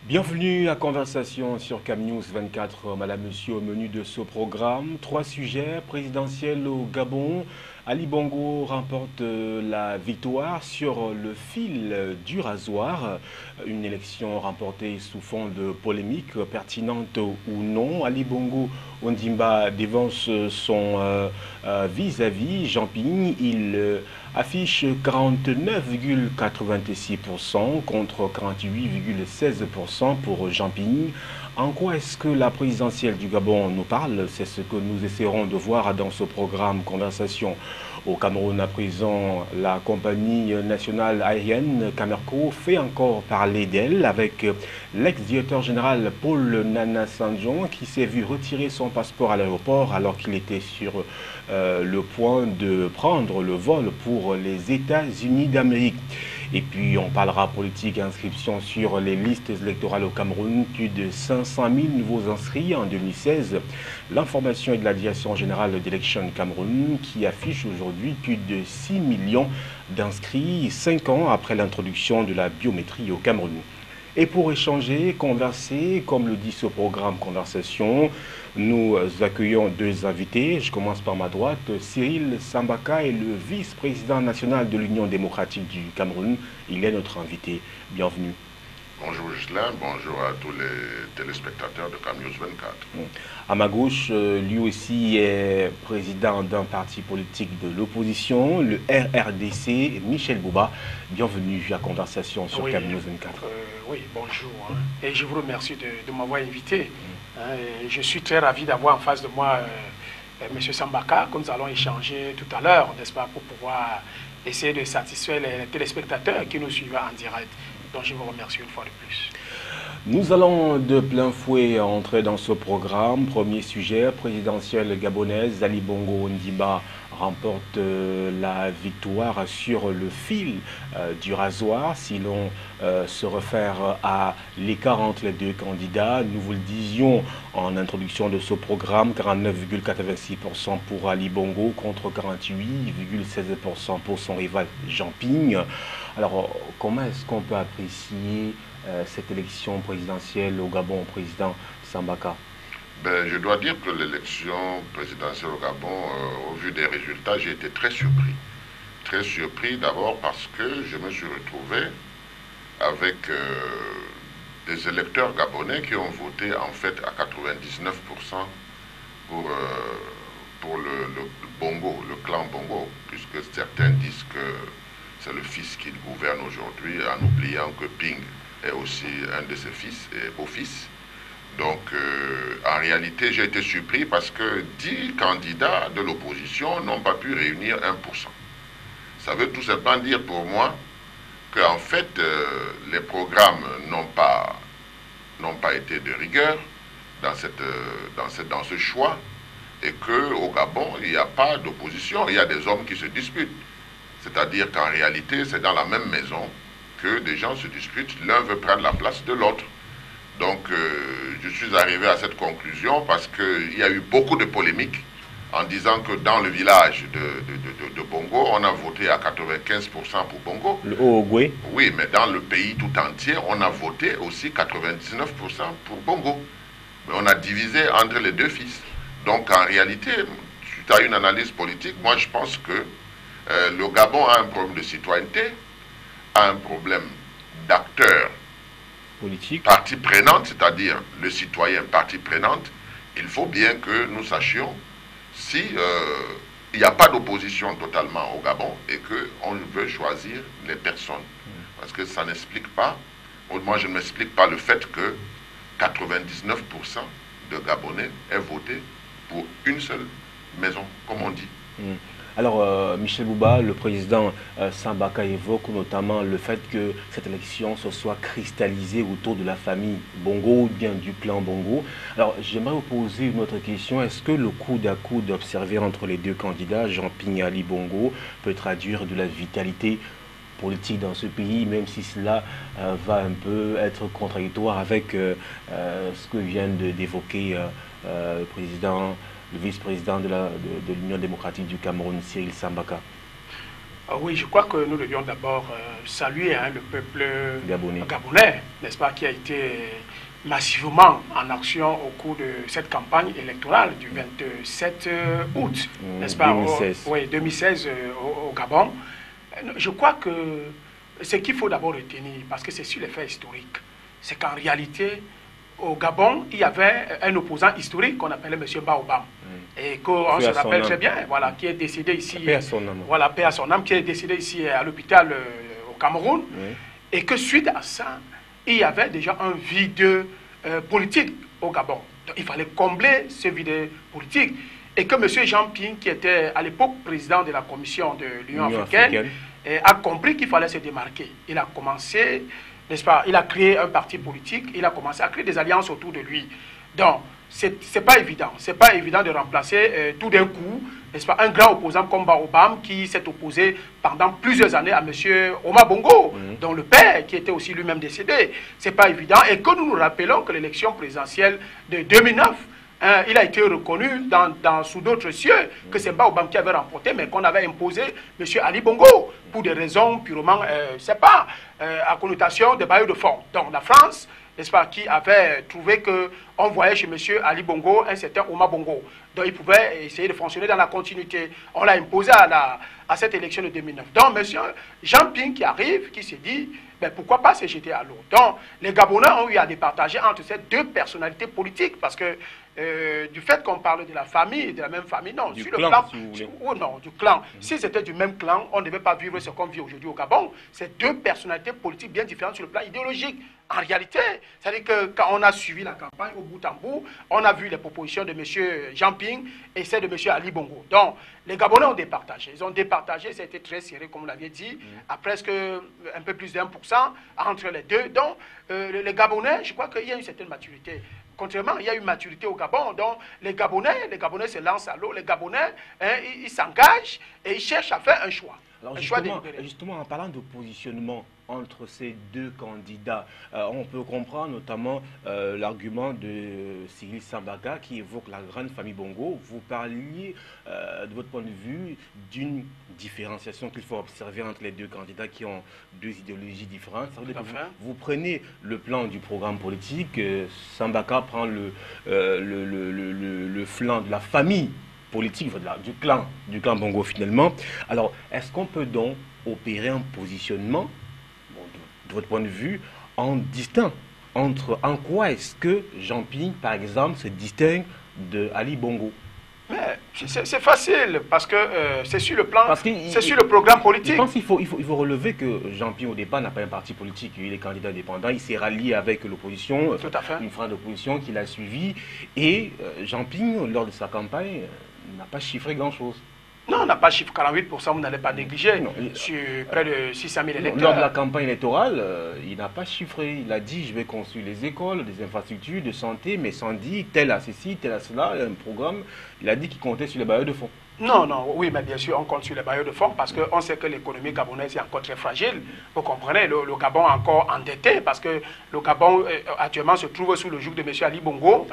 Bienvenue à Conversation sur CamNews 24. Madame, Monsieur, au menu de ce programme, trois sujets présidentiels au Gabon. Ali Bongo remporte la victoire sur le fil du rasoir. Une élection remportée sous fond de polémique, pertinente ou non. Ali Bongo Ondimba devance son vis-à-vis Jean Ping. Il affiche 49,86% contre 48,16% pour Jean Ping. En quoi est-ce que la présidentielle du Gabon nous parle? C'est ce que nous essaierons de voir dans ce programme Conversation. Au Cameroun, à présent, la compagnie nationale aérienne Camerco fait encore parler d'elle avec l'ex-directeur général Paul Nana Sandjon qui s'est vu retirer son passeport à l'aéroport alors qu'il était sur le point de prendre le vol pour les États-Unis d'Amérique. Et puis on parlera politique et inscription sur les listes électorales au Cameroun. Plus de 500 000 nouveaux inscrits en 2016. L'information est de la Direction générale d'Élections Cameroun qui affiche aujourd'hui plus de 6 millions d'inscrits 5 ans après l'introduction de la biométrie au Cameroun. Et pour échanger, converser, comme le dit ce programme Conversation, nous accueillons deux invités. Je commence par ma droite. Cyril Sambaka est le vice-président national de l'Union démocratique du Cameroun. Il est notre invité. Bienvenue. Bonjour Gislain, bonjour à tous les téléspectateurs de CamNews 24. À ma gauche, lui aussi est président d'un parti politique de l'opposition, le RRDC, Michel Bouba. Bienvenue à Conversation sur CamNews 24. Oui, bonjour. Et je vous remercie de m'avoir invité. Je suis très ravi d'avoir en face de moi M. Sambaka, que nous allons échanger tout à l'heure, n'est-ce pas, pour pouvoir essayer de satisfaire les téléspectateurs qui nous suivent en direct. Donc je vous remercie une fois de plus. Nous allons de plein fouet entrer dans ce programme. Premier sujet, présidentielle gabonaise, Ali Bongo Ondimba remporte la victoire sur le fil du rasoir. Si l'on se réfère à l'écart entre les deux candidats, nous vous le disions en introduction de ce programme, 49,86% pour Ali Bongo contre 48,16% pour son rival Jean Ping. Alors, comment est-ce qu'on peut apprécier cette élection présidentielle au Gabon, président Sambaka? Je dois dire que l'élection présidentielle au Gabon, au vu des résultats, j'ai été très surpris. Très surpris d'abord parce que je me suis retrouvé avec des électeurs gabonais qui ont voté en fait à 99% pour le Bongo, le clan Bongo, puisque certains disent que c'est le fils qui gouverne aujourd'hui, en oubliant que Ping est aussi un de ses fils et beau-fils. Donc, en réalité, j'ai été surpris parce que 10 candidats de l'opposition n'ont pas pu réunir 1%. Ça veut tout simplement dire pour moi qu'en fait, les programmes n'ont pas été de rigueur dans ce choix et qu'au Gabon, il n'y a pas d'opposition, il y a des hommes qui se disputent. C'est-à-dire qu'en réalité, c'est dans la même maison que des gens se disputent, l'un veut prendre la place de l'autre. Donc, je suis arrivé à cette conclusion parce qu'il y a eu beaucoup de polémiques en disant que dans le village de Bongo, on a voté à 95% pour Bongo. Le Haut-Ogoué? Oui, mais dans le pays tout entier, on a voté aussi 99% pour Bongo. Mais on a divisé entre les deux fils. Donc, en réalité, suite à une analyse politique, moi je pense que le Gabon a un problème de citoyenneté, a un problème d'acteurs politique, partie prenante, c'est-à-dire le citoyen partie prenante. Il faut bien que nous sachions si il n'y a pas d'opposition totalement au Gabon et qu'on veut choisir les personnes. Parce que ça n'explique pas, moi je ne m'explique pas le fait que 99% de Gabonais aient voté pour une seule maison, comme on dit. Alors, Michel Bouba, le président Sambaka évoque notamment le fait que cette élection se soit cristallisée autour de la famille Bongo ou bien du clan Bongo. Alors, j'aimerais vous poser une autre question. Est-ce que le coude à coude observé entre les deux candidats, Jean Ping et Ali Bongo, peut traduire de la vitalité politique dans ce pays, même si cela va un peu être contradictoire avec ce que vient d'évoquer le président, le vice-président de l'Union démocratique du Cameroun, Cyril Sambaka? Oui, je crois que nous devions d'abord saluer le peuple gabonais, n'est-ce pas, qui a été massivement en action au cours de cette campagne électorale du 27 août, n'est-ce pas, 2016. Oui, 2016 au Gabon. Je crois que ce qu'il faut d'abord retenir, parce que c'est sur les faits historiques, c'est qu'en réalité, au Gabon, il y avait un opposant historique qu'on appelait M. Baobam. Et qu'on se rappelle très bien, voilà, qui est décédé ici. Paix à son âme. Voilà, paix à son âme, qui est décédé ici à l'hôpital au Cameroun. Et que suite à ça, il y avait déjà un vide politique au Gabon. Donc, il fallait combler ce vide politique. Et que M. Jean Ping, qui était à l'époque président de la commission de l'Union africaine, a compris qu'il fallait se démarquer. Il a commencé, n'est-ce pas, il a créé un parti politique, il a commencé à créer des alliances autour de lui. Donc, c'est pas évident. C'est pas évident de remplacer tout d'un coup, n'est-ce pas, un grand opposant comme Baobam qui s'est opposé pendant plusieurs années à M. Omar Bongo, dont le père, qui était aussi lui-même décédé. C'est pas évident. Et que nous nous rappelons que l'élection présidentielle de 2009, il a été reconnu sous d'autres cieux que c'est Baobam qui avait remporté, mais qu'on avait imposé M. Ali Bongo pour des raisons purement, c'est pas, à connotation de bailleurs de fonds. Donc la France, n'est-ce pas, qui avait trouvé qu'on voyait chez M. Ali Bongo un certain Omar Bongo. Donc il pouvait essayer de fonctionner dans la continuité. On l'a imposé à cette élection de 2009. Donc M. Jean Ping qui arrive, qui s'est dit, ben, pourquoi pas se jeter à l'eau. Donc les Gabonais ont eu à départager entre ces deux personnalités politiques, parce que du fait qu'on parle de la famille, de la même famille, non, du sur clan, le plan, si vous voulez. non, du clan. Si c'était du même clan, on ne devait pas vivre ce qu'on vit aujourd'hui au Gabon. C'est deux personnalités politiques bien différentes sur le plan idéologique. En réalité, c'est-à-dire que quand on a suivi la campagne au bout en bout, on a vu les propositions de M. Jean Ping et celles de M. Ali Bongo. Donc, les Gabonais ont départagé. Ils ont départagé, ça a été très serré, comme vous l'aviez dit, à presque un peu plus d'1% entre les deux. Donc, les Gabonais, je crois qu'il y a une certaine maturité. Contrairement, il y a une maturité au Gabon. Donc, les Gabonais se lancent à l'eau. Les Gabonais, ils s'engagent et ils cherchent à faire un choix. Alors justement, en parlant de positionnement entre ces deux candidats, on peut comprendre notamment l'argument de Cyril Sambaka qui évoque la grande famille Bongo. Vous parliez, de votre point de vue, d'une différenciation qu'il faut observer entre les deux candidats qui ont deux idéologies différentes. Ça veut dire que vous prenez le plan du programme politique, Sambaka prend le flanc de la famille politique, du clan Bongo finalement. Alors, est-ce qu'on peut donc opérer un positionnement, de votre point de vue, en distinct entre en quoi est-ce que Jean Ping, par exemple, se distingue de Ali Bongo? C'est facile, parce que c'est sur le plan, c'est sur le programme politique. Je pense qu'il faut relever que Jean Ping, au départ, n'a pas un parti politique. Il est candidat indépendant. Il s'est rallié avec l'opposition, une frange d'opposition qu'il a suivie. Et Jean Ping, lors de sa campagne, n'a pas chiffré grand-chose. Non, on n'a pas chiffré 48%, vous n'allez pas négliger, sur près de 600 000 électeurs. Lors de la campagne électorale, il n'a pas chiffré. Il a dit, je vais construire les écoles, des infrastructures de santé, mais sans dire tel à ceci, tel à cela, un programme. Il a dit qu'il comptait sur les bailleurs de fonds. Non, oui, mais bien sûr, on compte sur les bailleurs de fonds parce qu'on sait que l'économie gabonaise est encore très fragile. Vous comprenez, le Gabon est encore endetté parce que le Gabon actuellement se trouve sous le joug de M. Ali Bongo,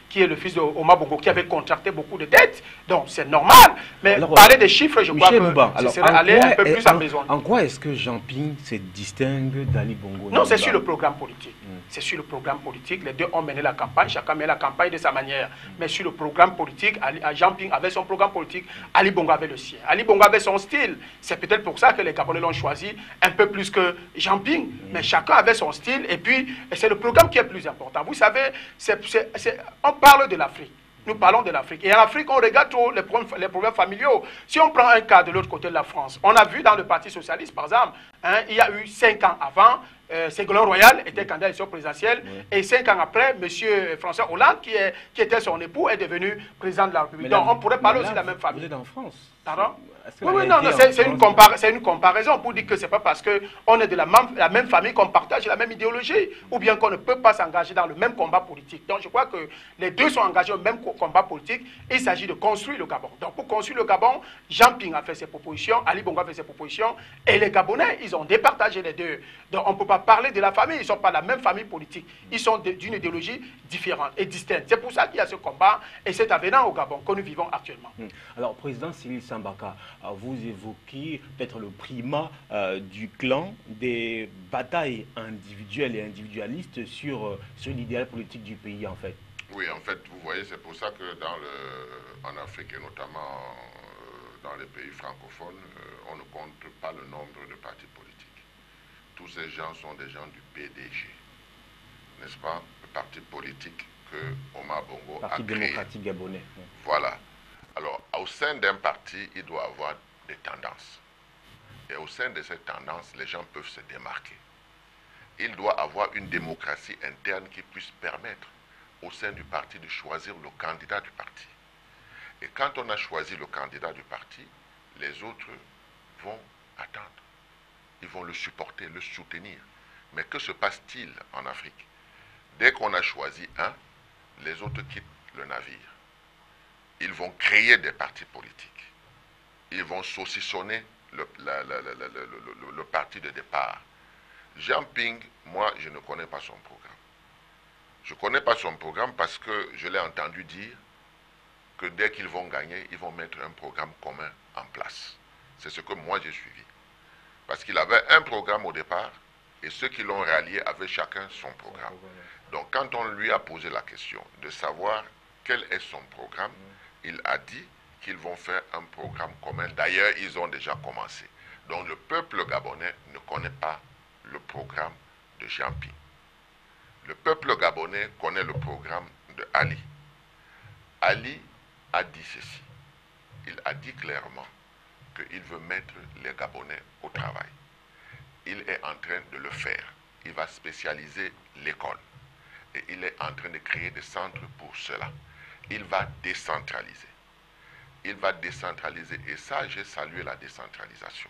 qui est le fils de Omar Bongo, qui avait contracté beaucoup de dettes. Donc c'est normal. Mais alors, parler des chiffres, je crois que ce serait aller un peu plus en besoin. En quoi est-ce que Jean Ping se distingue d'Ali Bongo? Non, c'est sur le programme politique. C'est sur le programme politique. Les deux ont mené la campagne, chacun mène la campagne de sa manière. Mais sur le programme politique, Jean Ping avait son programme politique. Ali Bongo avait le sien. Ali Bongo avait son style. C'est peut-être pour ça que les Gabonais l'ont choisi un peu plus que Jean Ping. Mais chacun avait son style. Et puis, c'est le programme qui est plus important. Vous savez, on parle de l'Afrique. Nous parlons de l'Afrique. Et en Afrique, on regarde trop les problèmes familiaux. Si on prend un cas de l'autre côté de la France, on a vu dans le Parti socialiste, par exemple, il y a eu 5 ans avant, Ségolène Royal était candidat à l'élection présidentielle, et 5 ans après, M. François Hollande, qui était son époux, est devenu président de la République. Donc on pourrait parler aussi de la même famille. Vous êtes en France. Pardon? Oui, non, c'est une comparaison pour dire que c'est pas parce qu'on est de la même famille qu'on partage la même idéologie, ou bien qu'on ne peut pas s'engager dans le même combat politique. Donc je crois que les deux sont engagés au même combat politique. Il s'agit de construire le Gabon. Donc pour construire le Gabon, Jean Ping a fait ses propositions, Ali Bongo a fait ses propositions, et les Gabonais, ils ont départagé les deux. Donc on ne peut pas parler de la famille, ils ne sont pas de la même famille politique. Ils sont d'une idéologie différente et distincte. C'est pour ça qu'il y a ce combat et cet avenant au Gabon que nous vivons actuellement. Alors, président Cyril Sambaka, vous évoquez peut-être le primat du clan des batailles individuelles et individualistes sur l'idéal politique du pays, en fait. Oui, en fait, vous voyez, c'est pour ça que en Afrique et notamment dans les pays francophones, on ne compte pas le nombre de partis politiques. Tous ces gens sont des gens du PDG, n'est-ce pas? Le parti politique que Omar Bongo a créé. Parti démocratique gabonais. Voilà. Alors, au sein d'un parti, il doit avoir des tendances. Et au sein de ces tendances, les gens peuvent se démarquer. Il doit avoir une démocratie interne qui puisse permettre au sein du parti de choisir le candidat du parti. Et quand on a choisi le candidat du parti, les autres vont attendre. Ils vont le supporter, le soutenir. Mais que se passe-t-il en Afrique? Dès qu'on a choisi un, les autres quittent le navire. Ils vont créer des partis politiques. Ils vont saucissonner le parti de départ. Jean Ping, moi, je ne connais pas son programme. Je ne connais pas son programme parce que je l'ai entendu dire que dès qu'ils vont gagner, ils vont mettre un programme commun en place. C'est ce que moi j'ai suivi. Parce qu'il avait un programme au départ et ceux qui l'ont rallié avaient chacun son programme. Donc quand on lui a posé la question de savoir quel est son programme, il a dit qu'ils vont faire un programme commun. D'ailleurs, ils ont déjà commencé. Donc le peuple gabonais ne connaît pas le programme de Jean Ping. Le peuple gabonais connaît le programme de Ali. Ali a dit ceci. Il a dit clairement qu'il veut mettre les Gabonais au travail. Il est en train de le faire. Il va spécialiser l'école. Et il est en train de créer des centres pour cela. Il va décentraliser. Il va décentraliser. Et ça, j'ai salué la décentralisation.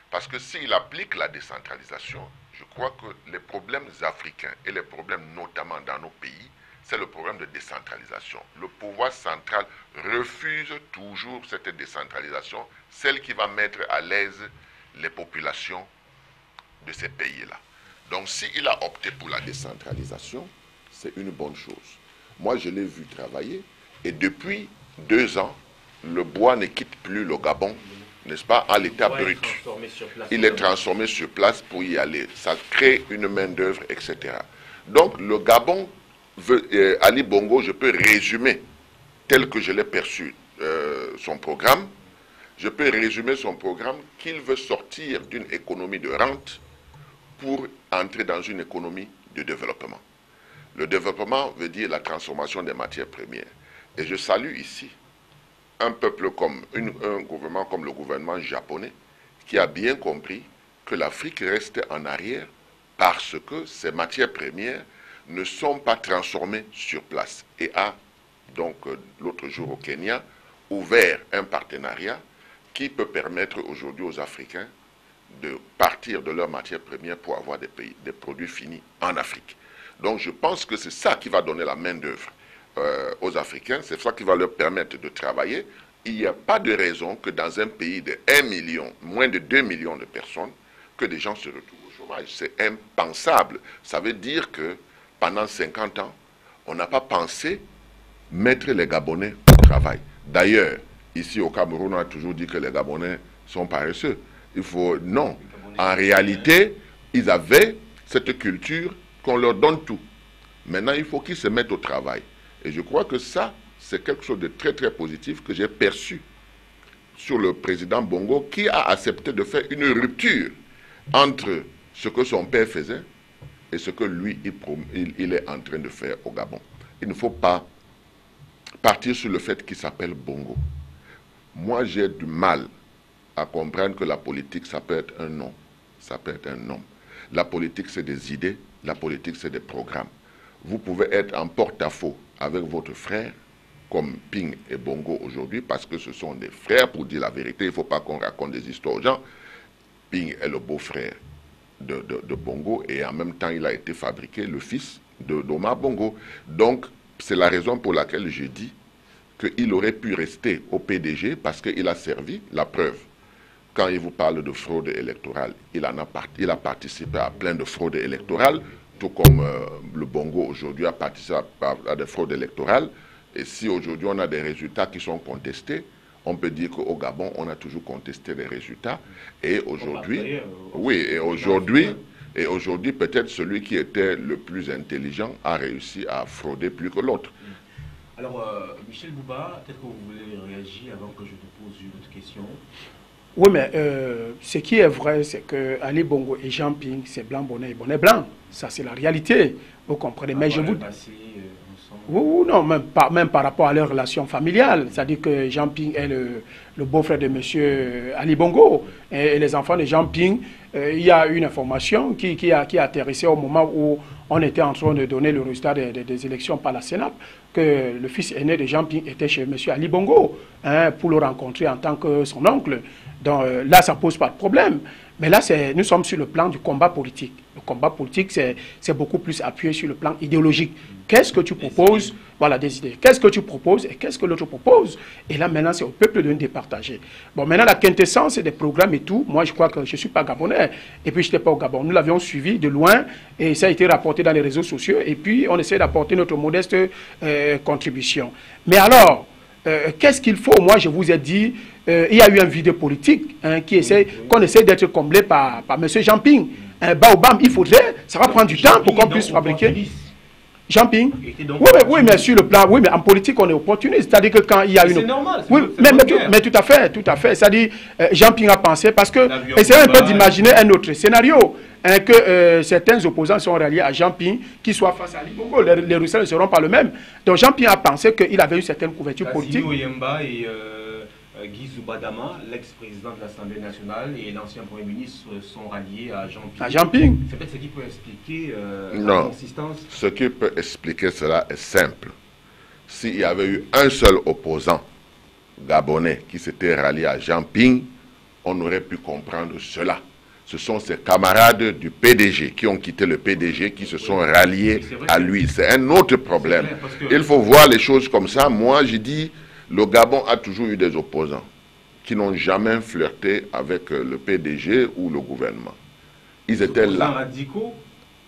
Parce que s'il applique la décentralisation, je crois que les problèmes africains et les problèmes notamment dans nos pays, c'est le problème de décentralisation. Le pouvoir central refuse toujours cette décentralisation, celle qui va mettre à l'aise les populations de ces pays-là. Donc s'il a opté pour la décentralisation, c'est une bonne chose. Moi, je l'ai vu travailler et depuis 2 ans, le bois ne quitte plus le Gabon, n'est-ce pas, à l'état brut. Il est transformé sur place pour y aller. Ça crée une main-d'œuvre, etc. Donc le Gabon, Ali Bongo, je peux résumer tel que je l'ai perçu son programme. Je peux résumer son programme qu'il veut sortir d'une économie de rente pour entrer dans une économie de développement. Le développement veut dire la transformation des matières premières. Et je salue ici un peuple comme, un gouvernement comme le gouvernement japonais qui a bien compris que l'Afrique reste en arrière parce que ces matières premières ne sont pas transformées sur place. Et a, donc, l'autre jour au Kenya, ouvert un partenariat qui peut permettre aujourd'hui aux Africains de partir de leurs matières premières pour avoir des produits finis en Afrique. Donc je pense que c'est ça qui va donner la main-d'œuvre aux Africains, c'est ça qui va leur permettre de travailler. Il n'y a pas de raison que dans un pays de 1 million, moins de 2 millions de personnes, que des gens se retrouvent au chômage. C'est impensable. Ça veut dire que pendant 50 ans, on n'a pas pensé mettre les Gabonais au travail. D'ailleurs, ici au Cameroun, on a toujours dit que les Gabonais sont paresseux. Non. En réalité, ils avaient cette culture qu'on leur donne tout. Maintenant, il faut qu'ils se mettent au travail. Et je crois que ça, c'est quelque chose de très très positif que j'ai perçu sur le président Bongo qui a accepté de faire une rupture entre ce que son père faisait et ce que lui, il est en train de faire au Gabon. Il ne faut pas partir sur le fait qu'il s'appelle Bongo. Moi, j'ai du mal à comprendre que la politique, ça peut être un nom. Ça peut être un nom. La politique, c'est des idées. La politique, c'est des programmes. Vous pouvez être en porte-à-faux avec votre frère, comme Ping et Bongo aujourd'hui, parce que ce sont des frères, pour dire la vérité. Il ne faut pas qu'on raconte des histoires aux gens. Ping est le beau-frère de Bongo, et en même temps, il a été fabriqué le fils d'Omar Bongo. Donc, c'est la raison pour laquelle je dis qu'il aurait pu rester au PDG, parce qu'il a servi, la preuve. Quand il vous parle de fraude électorale, il a participé à plein de fraudes électorales, tout comme le Bongo aujourd'hui a participé à des fraudes électorales. Et si aujourd'hui on a des résultats qui sont contestés, on peut dire qu'au Gabon, on a toujours contesté les résultats. Et aujourd'hui, oui, et aujourd'hui, peut-être celui qui était le plus intelligent a réussi à frauder plus que l'autre. Alors, Michel Bouba, peut-être que vous voulez réagir avant que je te pose une autre question. Oui, mais ce qui est vrai, c'est que Ali Bongo et Jean Ping, c'est blanc, bonnet et bonnet blanc. Ça, c'est la réalité. Vous comprenez? Mais je vous... Oui, non, même par rapport à leur relation familiale. C'est-à-dire que Jean Ping est le beau-frère de M. Ali Bongo. Et les enfants de Jean Ping, il y a une information qui a atterrissé au moment où on était en train de donner le résultat des élections par la Sénat, que le fils aîné de Jean Ping était chez M. Ali Bongo, pour le rencontrer en tant que son oncle. Donc là, ça ne pose pas de problème. Mais là, nous sommes sur le plan du combat politique. Le combat politique, c'est beaucoup plus appuyé sur le plan idéologique. Qu'est-ce que tu proposes? Voilà, des idées. Qu'est-ce que tu proposes et qu'est-ce que l'autre propose? Et là, maintenant, c'est au peuple de nous départager. Bon, maintenant, la quintessence des programmes et tout, moi, je crois que je ne suis pas gabonais. Et puis, je n'étais pas au Gabon. Nous l'avions suivi de loin et ça a été rapporté dans les réseaux sociaux. Et puis, on essaie d'apporter notre modeste contribution. Mais alors, qu'est-ce qu'il faut? Moi, je vous ai dit, il y a eu un vide politique qu'on essaie d'être comblé par M. Jean Ping. Baobam, il faudrait, ça va prendre du temps pour qu'on puisse fabriquer. Jean Ping? Oui, mais sur le plan, oui, mais en politique, on est opportuniste. C'est-à-dire que quand il y a une... C'est normal. Oui, mais tout à fait, tout à fait. C'est-à-dire, Jean Ping a pensé, parce que, essayez un peu d'imaginer un autre scénario, que certains opposants sont ralliés à Jean Ping, qui soient face à Ali Bongo. Les Russes ne seront pas le même. Donc Jean Ping a pensé qu'il avait une certaine couverture politique. Oyemba et Guy Zoubadama, l'ex-président de l'Assemblée nationale et l'ancien Premier ministre sont ralliés à Jean Ping. À Jean Ping. C'est peut-être ce qui peut expliquer la consistance. Ce qui peut expliquer cela est simple. S'il y avait eu un seul opposant gabonais qui s'était rallié à Jean Ping, on aurait pu comprendre cela. Ce sont ses camarades du PDG qui ont quitté le PDG, qui se sont ralliés à lui. C'est un autre problème. Il faut voir les choses comme ça. Moi, j'ai dit... Le Gabon a toujours eu des opposants qui n'ont jamais flirté avec le PDG ou le gouvernement. Ils étaient là. Radicaux?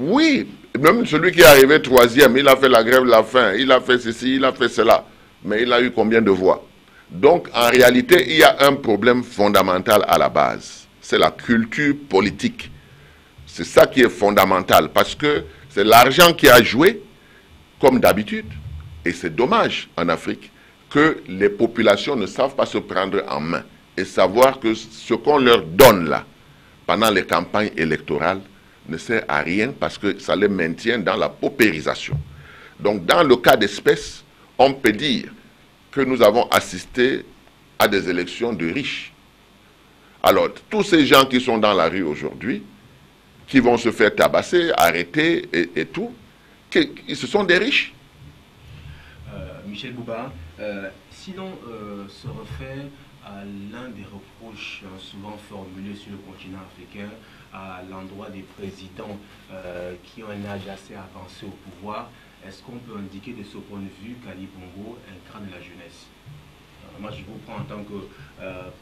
Oui, même celui qui est arrivé troisième, il a fait la grève de la faim, il a fait ceci, il a fait cela. Mais il a eu combien de voix? Donc, en réalité, il y a un problème fondamental à la base. C'est la culture politique. C'est ça qui est fondamental, parce que c'est l'argent qui a joué, comme d'habitude. Et c'est dommage en Afrique que les populations ne savent pas se prendre en main et savoir que ce qu'on leur donne là, pendant les campagnes électorales, ne sert à rien parce que ça les maintient dans la paupérisation. Donc, dans le cas d'espèce, on peut dire que nous avons assisté à des élections de riches. Alors, tous ces gens qui sont dans la rue aujourd'hui, qui vont se faire tabasser, arrêter et tout, ce sont des riches. Michel Bouba, sinon se refaire à l'un des reproches souvent formulés sur le continent africain à l'endroit des présidents qui ont un âge assez avancé au pouvoir, est-ce qu'on peut indiquer de ce point de vue qu'Ali Bongo incarne la jeunesse? Moi, je vous prends en tant que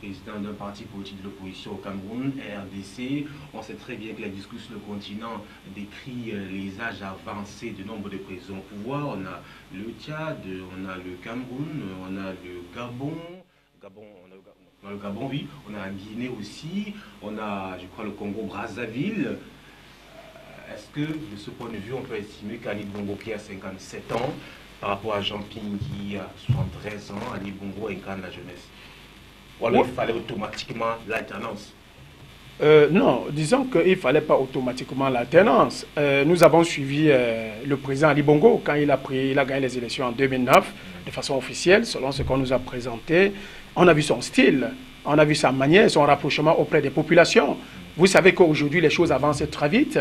président d'un parti politique de l'opposition au Cameroun, RDC. On sait très bien que les discours sur le continent décrit les âges avancés de nombre de présidents au pouvoir. On a le Tchad, on a le Cameroun, on a le Gabon. On a le Gabon, oui. On a la Guinée aussi. On a, je crois, le Congo-Brazzaville. Est-ce que, de ce point de vue, on peut estimer qu'Ali Bongo, qui a 57 ans, par rapport à Jean Ping qui a 73 ans, Ali Bongo incarne la jeunesse? Ou alors il fallait automatiquement l'alternance? Non, disons qu'il ne fallait pas automatiquement l'alternance. Nous avons suivi le président Ali Bongo quand il a gagné les élections en 2009 de façon officielle, selon ce qu'on nous a présenté. On a vu son style, on a vu sa manière, son rapprochement auprès des populations. Vous savez qu'aujourd'hui, les choses avancent très vite.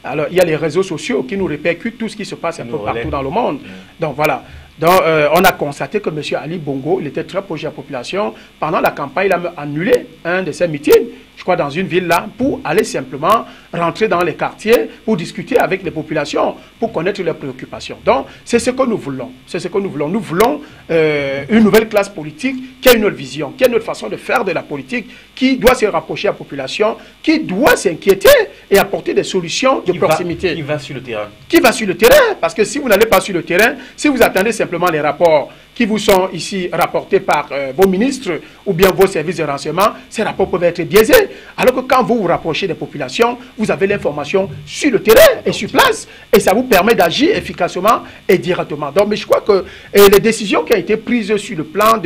Alors, il y a les réseaux sociaux qui nous répercutent tout ce qui se passe un peu partout dans le monde. Donc, voilà. Donc, on a constaté que M. Ali Bongo, il était très proche de la population. Pendant la campagne, il a annulé un de ses meetings. je crois, dans une ville là, pour aller simplement rentrer dans les quartiers, pour discuter avec les populations, pour connaître leurs préoccupations. Donc, c'est ce que nous voulons. C'est ce que nous voulons. Nous voulons une nouvelle classe politique qui a une autre vision, qui a une autre façon de faire de la politique, qui doit se rapprocher à la population, qui doit s'inquiéter et apporter des solutions de proximité. Qui va sur le terrain. Qui va sur le terrain, parce que si vous n'allez pas sur le terrain, si vous attendez simplement les rapports qui vous sont ici rapportés par vos ministres ou bien vos services de renseignement, ces rapports peuvent être biaisés. Alors que quand vous vous rapprochez des populations, vous avez l'information sur le terrain et sur place, et ça vous permet d'agir efficacement et directement. Donc, mais je crois que les décisions qui ont été prises sur le plan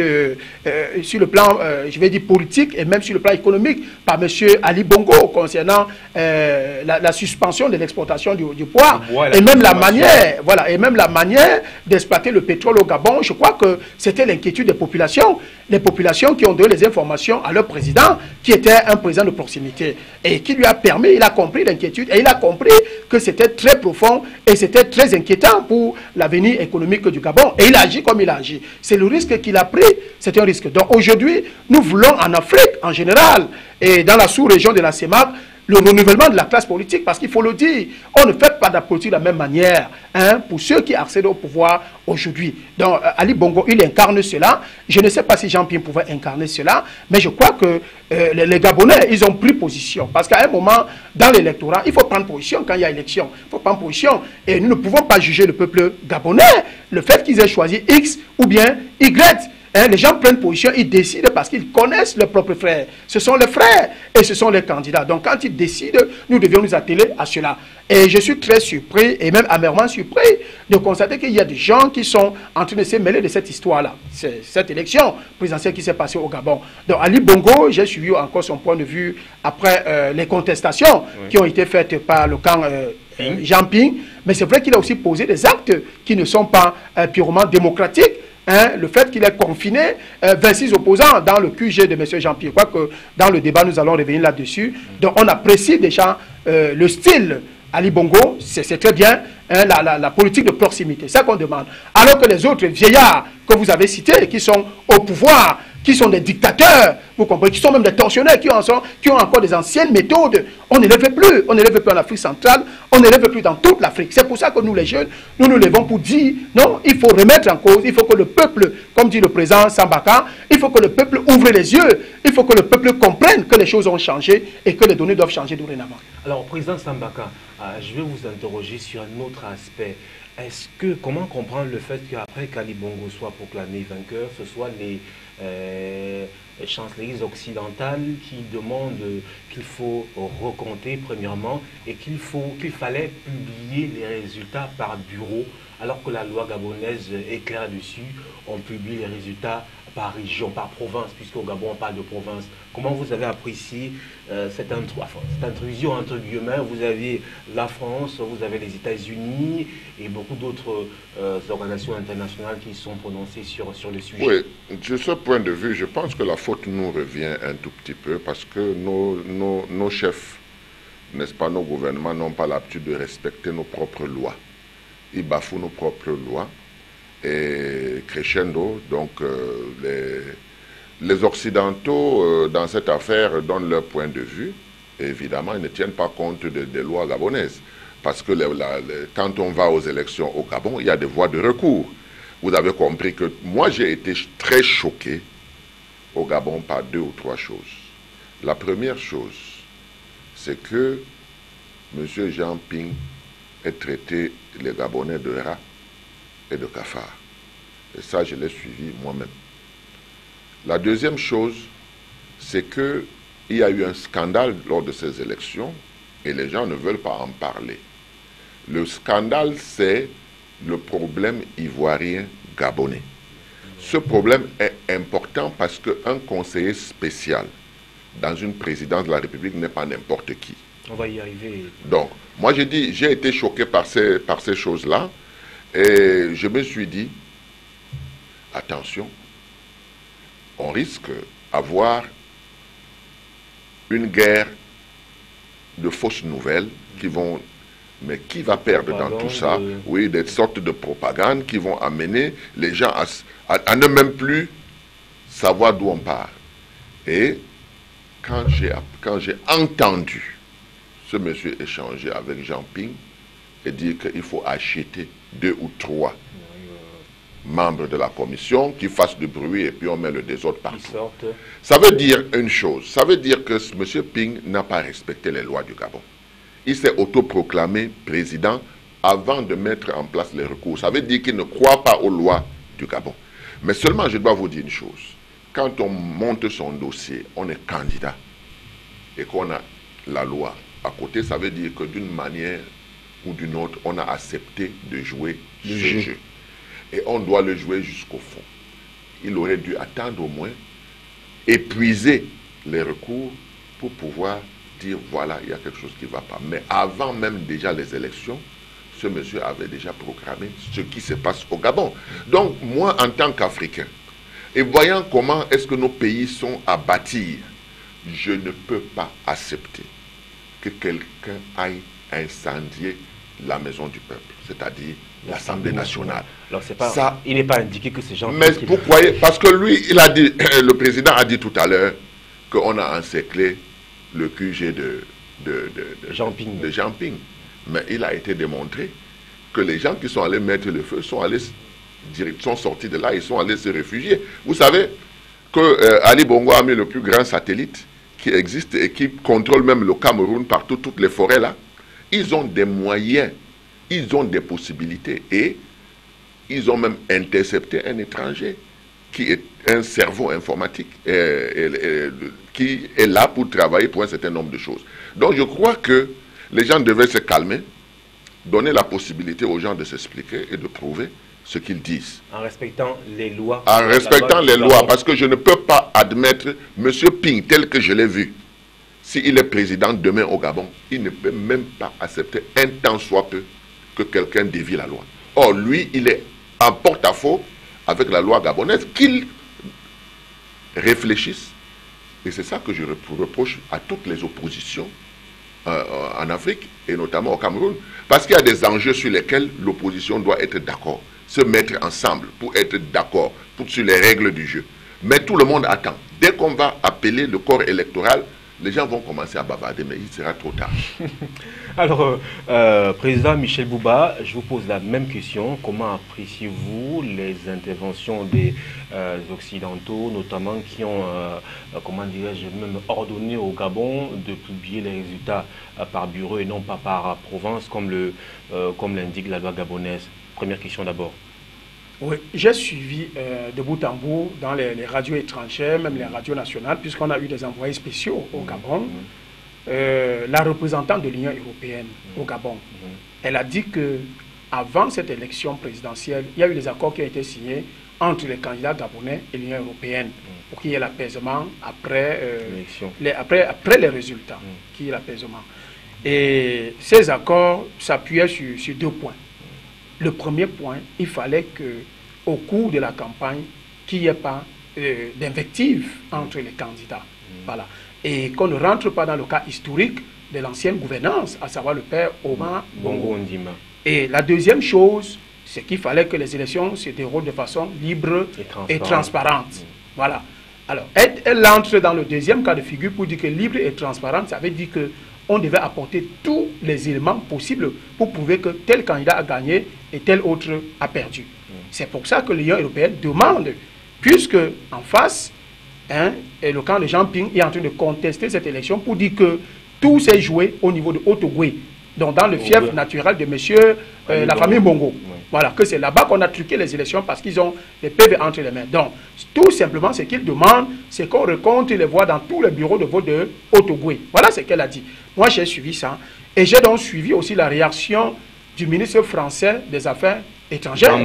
je vais dire politique et même sur le plan économique par M. Ali Bongo concernant la suspension de l'exportation du poids et même la manière, voilà, et même la manière d'exploiter le pétrole au Gabon, je crois que c'était l'inquiétude des populations. Les populations qui ont donné les informations à leur président, qui était un président de proximité, et qui lui a permis, il a compris l'inquiétude, et il a compris que c'était très profond, et c'était très inquiétant pour l'avenir économique du Gabon. Et il a agi comme il a agi. C'est le risque qu'il a pris, c'est un risque. Donc aujourd'hui, nous voulons en Afrique, en général, et dans la sous-région de la CEMAC, le renouvellement de la classe politique, parce qu'il faut le dire, on ne fait pas de la politique de la même manière pour ceux qui accèdent au pouvoir aujourd'hui. Donc Ali Bongo, il incarne cela. Je ne sais pas si Jean-Pierre pouvait incarner cela, mais je crois que les Gabonais, ils ont pris position. Parce qu'à un moment, dans l'électorat, il faut prendre position quand il y a élection. Il faut prendre position. Et nous ne pouvons pas juger le peuple gabonais, le fait qu'ils aient choisi X ou bien Y. Les gens prennent position, ils décident parce qu'ils connaissent leurs propres frères. Ce sont les frères et ce sont les candidats. Donc quand ils décident, nous devions nous atteler à cela. Et je suis très surpris et même amèrement surpris de constater qu'il y a des gens qui sont en train de se mêler de cette histoire-là. C'est cette élection présidentielle qui s'est passée au Gabon. Donc Ali Bongo, j'ai suivi encore son point de vue après les contestations qui ont été faites par le camp Jean Ping. Mais c'est vrai qu'il a aussi posé des actes qui ne sont pas purement démocratiques. Le fait qu'il ait confiné 26 opposants dans le QG de M. Jean-Pierre. Je crois que dans le débat, nous allons revenir là-dessus. Donc on apprécie déjà le style Ali Bongo, c'est très bien, la politique de proximité, c'est ça qu'on demande. Alors que les autres vieillards que vous avez cités, qui sont au pouvoir, qui sont des dictateurs, vous comprenez, qui sont même des tortionnaires, qui ont encore des anciennes méthodes, on ne les fait plus. On ne les fait plus en Afrique centrale, on ne les fait plus dans toute l'Afrique. C'est pour ça que nous, les jeunes, nous nous levons pour dire, non, il faut remettre en cause, il faut que le peuple, comme dit le président Sambaka, il faut que le peuple ouvre les yeux, il faut que le peuple comprenne que les choses ont changé et que les données doivent changer dorénavant. Alors, président Sambaka, je vais vous interroger sur un autre aspect. Comment comprendre le fait qu'après qu'Ali Bongo soit proclamé vainqueur, ce soit les chancelleries occidentales qui demandent qu'il faut recompter premièrement et qu'il fallait publier les résultats par bureau, alors que la loi gabonaise est claire dessus, on publie les résultats par région, par province, puisqu'au Gabon on parle de province. Comment vous avez apprécié cette intrusion entre guillemets? Vous avez la France, vous avez les États-Unis et beaucoup d'autres organisations internationales qui sont prononcées sur le sujet. Oui, de ce point de vue, je pense que la faute nous revient un tout petit peu parce que nos chefs, n'est-ce pas, nos gouvernements n'ont pas l'habitude de respecter nos propres lois. Ils bafouent nos propres lois. Et crescendo, donc les Occidentaux dans cette affaire donnent leur point de vue. Et évidemment, ils ne tiennent pas compte des lois gabonaises. Parce que quand on va aux élections au Gabon, il y a des voies de recours. Vous avez compris que moi, j'ai été très choqué au Gabon par 2 ou 3 choses. La première chose, c'est que M. Jean Ping ait traité les Gabonais de rats et de cafards. Et ça, je l'ai suivi moi-même. La deuxième chose, c'est qu'il y a eu un scandale lors de ces élections et les gens ne veulent pas en parler. Le scandale, c'est le problème ivoirien gabonais. Ce problème est important parce qu'un conseiller spécial dans une présidence de la République n'est pas n'importe qui. On va y arriver. Donc, moi j'ai été choqué par ces choses-là. Et je me suis dit, attention, on risque d'avoir une guerre de fausses nouvelles qui vont... Mais qui va perdre dans tout ça? Oui, des sortes de propagande qui vont amener les gens à ne même plus savoir d'où on part. Et quand j'ai entendu ce monsieur échanger avec Jean Ping et dire qu'il faut acheter 2 ou 3 membres de la commission qui fassent du bruit et puis on met le désordre partout. Ça veut dire une chose, ça veut dire que M. Ping n'a pas respecté les lois du Gabon. Il s'est autoproclamé président avant de mettre en place les recours. Ça veut dire qu'il ne croit pas aux lois du Gabon. Mais seulement, je dois vous dire une chose. Quand on monte son dossier, on est candidat et qu'on a la loi à côté, ça veut dire que d'une manière ou d'une autre, on a accepté de jouer ce jeu. Et on doit le jouer jusqu'au fond. Il aurait dû attendre au moins, épuiser les recours pour pouvoir dire voilà, il y a quelque chose qui ne va pas. Mais avant même déjà les élections, ce monsieur avait déjà programmé ce qui se passe au Gabon. Donc moi, en tant qu'Africain, et voyant comment est-ce que nos pays sont à bâtir, je ne peux pas accepter que quelqu'un aille incendier la maison du peuple, c'est-à-dire l'Assemblée nationale. Alors pas, il n'est pas indiqué que ces gens... Mais pourquoi? Parce que lui, il a dit, le président a dit tout à l'heure qu'on a encerclé le QG de Jean Ping. Mais il a été démontré que les gens qui sont allés mettre le feu sont sortis de là, ils sont allés se réfugier. Vous savez que Ali Bongo a mis le plus grand satellite qui existe et qui contrôle même le Cameroun partout, toutes les forêts là. Ils ont des moyens, ils ont des possibilités et ils ont même intercepté un étranger qui est un cerveau informatique qui est là pour travailler pour un certain nombre de choses. Donc je crois que les gens devaient se calmer, donner la possibilité aux gens de s'expliquer et de prouver ce qu'ils disent. En respectant les lois. En respectant les lois, parce que je ne peux pas admettre M. Ping tel que je l'ai vu. S'il est président demain au Gabon, il ne peut même pas accepter un tant soit peu que quelqu'un dévie la loi. Or, lui, il est en porte-à-faux avec la loi gabonaise, qu'il réfléchisse. Et c'est ça que je reproche à toutes les oppositions en Afrique, et notamment au Cameroun, parce qu'il y a des enjeux sur lesquels l'opposition doit être d'accord, se mettre ensemble pour être d'accord sur les règles du jeu. Mais tout le monde attend. Dès qu'on va appeler le corps électoral, les gens vont commencer à bavarder, mais il sera trop tard. Alors, Président Michel Bouba, je vous pose la même question. Comment appréciez-vous les interventions des Occidentaux, notamment qui ont, comment dirais-je, même ordonné au Gabon de publier les résultats par bureau et non pas par province, comme l'indique la loi gabonaise? Première question d'abord. Oui, j'ai suivi de bout en bout dans les radios étrangères, même les radios nationales, puisqu'on a eu des envoyés spéciaux au Gabon. La représentante de l'Union européenne au Gabon, elle a dit que avant cette élection présidentielle, il y a eu des accords qui ont été signés entre les candidats gabonais et l'Union européenne pour qu'il y ait l'apaisement après les résultats, qu'il y ait l'apaisement. Et ces accords s'appuyaient sur 2 points. Le premier point, il fallait qu'au cours de la campagne, qu'il n'y ait pas d'invective entre les candidats. Voilà. Et qu'on ne rentre pas dans le cas historique de l'ancienne gouvernance, à savoir le père Omar Bongo Ondimba. Et la deuxième chose, c'est qu'il fallait que les élections se déroulent de façon libre et transparente. Voilà. Alors, elle entre dans le deuxième cas de figure pour dire que libre et transparente, ça veut dire que on devait apporter tous les éléments possibles pour prouver que tel candidat a gagné et tel autre a perdu. C'est pour ça que l'Union européenne demande, puisque en face, et le camp de Jean Ping est en train de contester cette élection pour dire que tout s'est joué au niveau de Haut-Ogooué, donc dans le fief naturel de monsieur, la famille Bongo. Voilà, que c'est là-bas qu'on a truqué les élections parce qu'ils ont les PV entre les mains. Donc, tout simplement, ce qu'ils demandent, c'est qu'on recompte les voix dans tous les bureaux de vote de Haut-Ogooué. Voilà ce qu'elle a dit. Moi, j'ai suivi ça. Et j'ai donc suivi aussi la réaction du ministre français des Affaires étrangères.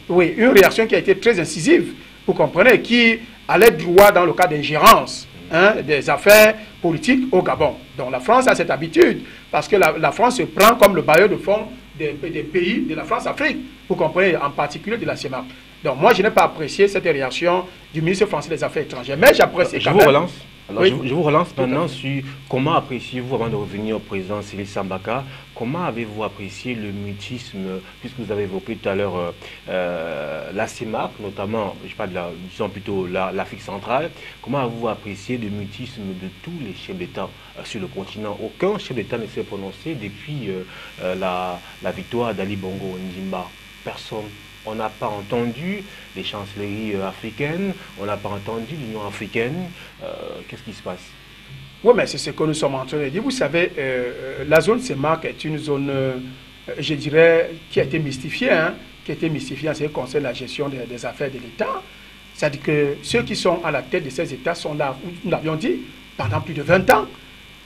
Oui, une réaction qui a été très incisive, vous comprenez, qui allait droit dans le cas d'ingérence des affaires politiques au Gabon. Donc la France a cette habitude, parce que la France se prend comme le bailleur de fonds des pays de la France-Afrique, vous comprenez, en particulier de la CEMAC. Donc moi, je n'ai pas apprécié cette réaction du ministre français des Affaires étrangères, mais j'apprécie quand même. Je vous relance. Alors, oui. je vous relance maintenant sur comment appréciez-vous, avant de revenir au président Cyril Sambaka, comment avez-vous apprécié le mutisme, puisque vous avez évoqué tout à l'heure la CEMAC, notamment, je parle de disons plutôt l'Afrique centrale, comment avez-vous apprécié le mutisme de tous les chefs d'État sur le continent? Aucun chef d'État ne s'est prononcé depuis la victoire d'Ali Bongo Ondimba. Personne. On n'a pas entendu les chancelleries africaines, on n'a pas entendu l'Union africaine. Qu'est-ce qui se passe? Oui, mais c'est ce que nous sommes en train de dire. Vous savez, la zone CEMAC est une zone, je dirais, qui a été mystifiée, qui a été mystifiée en ce qui concerne la gestion des affaires de l'État. C'est-à-dire que ceux qui sont à la tête de ces États sont là, nous l'avions dit, pendant plus de 20 ans.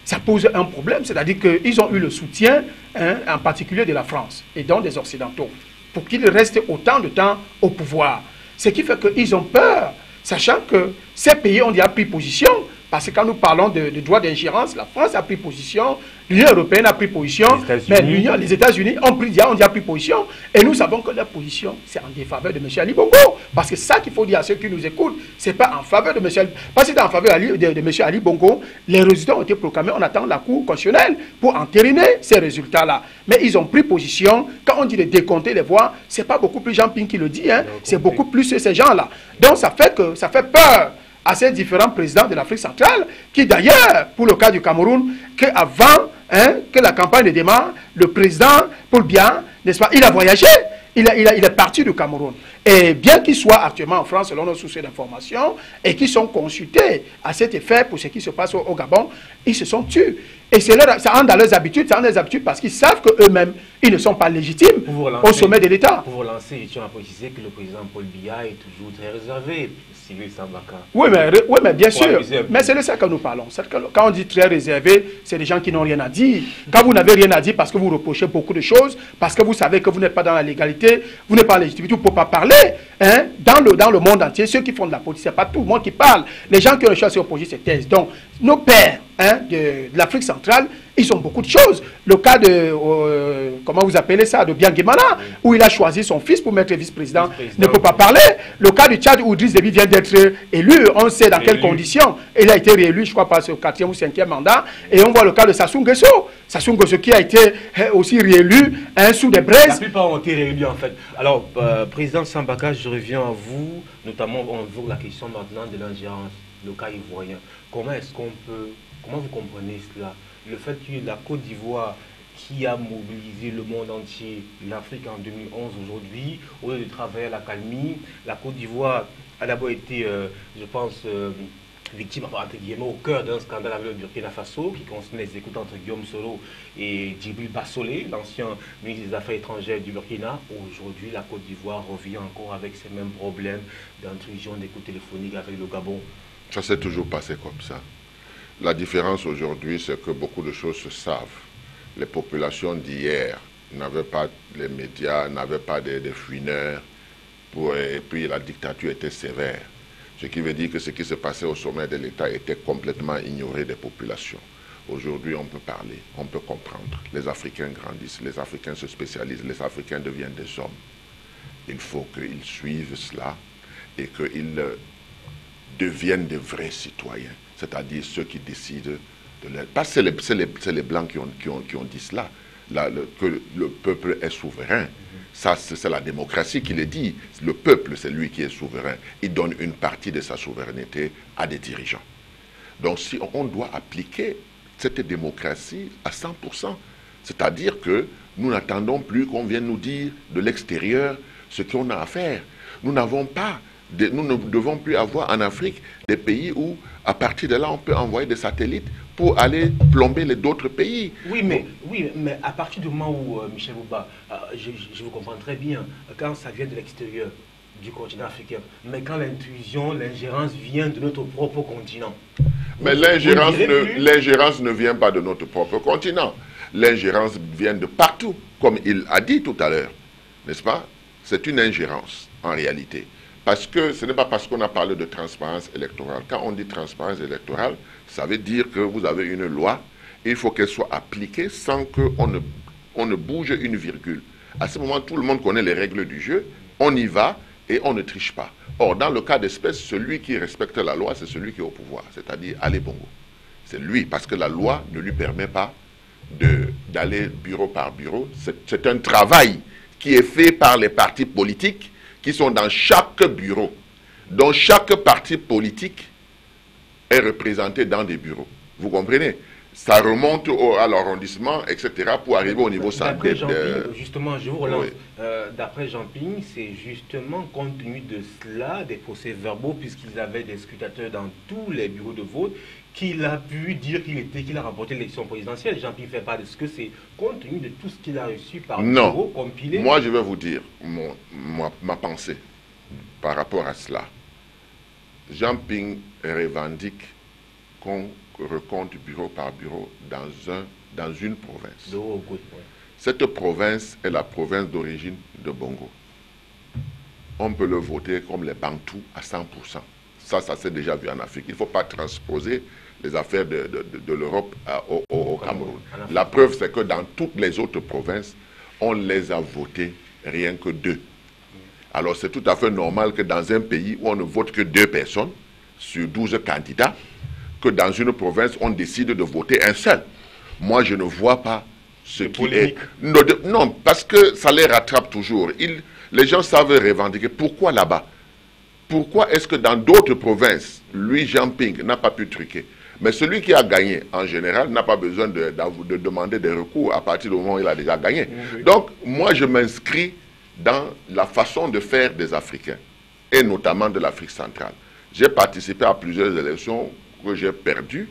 Ça pose un problème, c'est-à-dire qu'ils ont eu le soutien, en particulier de la France et donc des Occidentaux, pour qu'ils restent autant de temps au pouvoir. Ce qui fait qu'ils ont peur, sachant que ces pays ont déjà pris position, parce que quand nous parlons de droit d'ingérence, la France a pris position, l'Union européenne a pris position, mais les États-Unis ont déjà pris position, et nous savons que leur position, c'est en défaveur de M. Ali Bongo. Parce que ça qu'il faut dire à ceux qui nous écoutent, c'est pas en faveur de M. Ali, parce que c'est en faveur de M. Ali Bongo, les résultats ont été proclamés, on attend la Cour constitutionnelle pour entériner ces résultats-là. Mais ils ont pris position, quand on dit de décompter les voix, c'est pas beaucoup plus Jean Ping qui le dit, c'est beaucoup plus ces gens-là. Donc ça fait peur à ces différents présidents de l'Afrique centrale, qui d'ailleurs, pour le cas du Cameroun, qu'avant que la campagne ne démarre, le président Paul Biya, n'est-ce pas, il a voyagé, il est parti du Cameroun. Et bien qu'il soit actuellement en France, selon nos sources d'information, et qu'ils sont consultés à cet effet pour ce qui se passe au Gabon, ils se sont tus. Et ça rentre dans leurs habitudes, parce qu'ils savent qu'eux-mêmes, ils ne sont pas légitimes au sommet de l'État. Pour vous relancer, je tiens à préciser que le président Paul Biya est toujours très réservé, Cyril Sambaka. Oui, mais bien sûr. Mais c'est de ça que nous parlons. Quand on dit très réservé, c'est des gens qui n'ont rien à dire. Quand vous n'avez rien à dire parce que vous reprochez beaucoup de choses, parce que vous savez que vous n'êtes pas dans la légalité, vous n'êtes pas en légitimité, vous ne pouvez pas parler. Dans le monde entier, ceux qui font de la politique, ce n'est pas tout le monde qui parle. Les gens qui ont choisi d'opposer ces thèses. Donc, nos pères de l'Afrique centrale, ils ont beaucoup de choses. Le cas de, comment vous appelez ça, de Bianguemana, où il a choisi son fils pour mettre vice-président, ne peut pas parler. Le cas du Tchad, où Idriss Déby vient d'être élu, on sait dans quelles conditions. Il a été réélu, je crois, par ce 4e ou 5e mandat. Et on voit le cas de Sassou Nguesso. Sassou Nguesso qui a été aussi réélu sous des braises. La plupart ont été réélus, en fait. Alors, président Sambaka, je reviens à vous, notamment on voit la question maintenant de l'ingérence, le cas ivoirien. Comment est-ce qu'on peut, comment vous comprenez cela? Le fait que la Côte d'Ivoire, qui a mobilisé le monde entier, l'Afrique en 2011 aujourd'hui, au lieu de travailler à la calmie, la Côte d'Ivoire a d'abord été, je pense, victime, entre guillemets, au cœur d'un scandale avec le Burkina Faso, qui concerne les écoutes entre Guillaume Soro et Djibril Bassolé, l'ancien ministre des Affaires étrangères du Burkina. Aujourd'hui, la Côte d'Ivoire revient encore avec ces mêmes problèmes d'intrusion d'écoutes téléphoniques avec le Gabon. Ça s'est toujours passé comme ça. La différence aujourd'hui, c'est que beaucoup de choses se savent. Les populations d'hier n'avaient pas les médias, n'avaient pas des fouineurs, et puis la dictature était sévère. Ce qui veut dire que ce qui se passait au sommet de l'État était complètement ignoré des populations. Aujourd'hui, on peut parler, on peut comprendre. Les Africains grandissent, les Africains se spécialisent, les Africains deviennent des hommes. Il faut qu'ils suivent cela et qu'ils deviennent de vrais citoyens, c'est-à-dire ceux qui décident de l'aide. Parce que c'est les Blancs qui ont dit cela, que le peuple est souverain. Ça, c'est la démocratie qui le dit. Le peuple, c'est lui qui est souverain. Il donne une partie de sa souveraineté à des dirigeants. Donc, si on doit appliquer cette démocratie à 100%, c'est-à-dire que nous n'attendons plus qu'on vienne nous dire de l'extérieur ce qu'on a à faire. Nous n'avons pas, nous ne devons plus avoir en Afrique des pays où, à partir de là, on peut envoyer des satellites pour aller plomber les d'autres pays. Oui, mais à partir du moment où, Michel Bouba, je vous comprends très bien, quand ça vient de l'extérieur du continent africain, mais quand l'intrusion, l'ingérence vient de notre propre continent. Mais l'ingérence ne vient pas de notre propre continent. L'ingérence vient de partout, comme il a dit tout à l'heure. N'est-ce pas? C'est une ingérence, en réalité. Parce que ce n'est pas parce qu'on a parlé de transparence électorale. Quand on dit transparence électorale, ça veut dire que vous avez une loi, et il faut qu'elle soit appliquée sans qu'on ne bouge une virgule. À ce moment, tout le monde connaît les règles du jeu, on y va, Et on ne triche pas. Or, dans le cas d'espèce, celui qui respecte la loi, c'est celui qui est au pouvoir, c'est-à-dire Ali Bongo. C'est lui, parce que la loi ne lui permet pas d'aller bureau par bureau. C'est un travail qui est fait par les partis politiques qui sont dans chaque bureau. Donc chaque parti politique est représenté dans des bureaux. Vous comprenez? Ça remonte à l'arrondissement, etc., pour arriver au niveau central. Justement, je vous relance. Oui. D'après Jean-Ping, c'est justement compte tenu de cela, des procès-verbaux, puisqu'ils avaient des scrutateurs dans tous les bureaux de vote, qu'il a pu dire qu'il a remporté l'élection présidentielle. Jean-Ping ne fait pas de ce que c'est compte tenu de tout ce qu'il a reçu par bureau compilé. Moi, je vais vous dire ma pensée par rapport à cela. Jean-Ping revendique qu'on recompte bureau par bureau dans une province. Cette province est la province d'origine de Bongo. On peut le voter comme les Bantous à 100%. Ça s'est déjà vu en Afrique. Il ne faut pas transposer les affaires de l'Europe au Cameroun. La preuve, c'est que dans toutes les autres provinces, on les a votés rien que 2. Alors c'est tout à fait normal que dans un pays où on ne vote que 2 personnes sur 12 candidats, que dans une province, on décide de voter un seul. Moi, je ne vois pas ce qui est... Non, parce que ça les rattrape toujours. Les gens savent revendiquer. Pourquoi là-bas? Pourquoi est-ce que dans d'autres provinces, lui, Jean-Ping, n'a pas pu truquer? Mais celui qui a gagné, en général, n'a pas besoin de demander des recours à partir du moment où il a déjà gagné. Oui. Donc, moi, je m'inscris dans la façon de faire des Africains, et notamment de l'Afrique centrale. J'ai participé à plusieurs élections que j'ai perdues,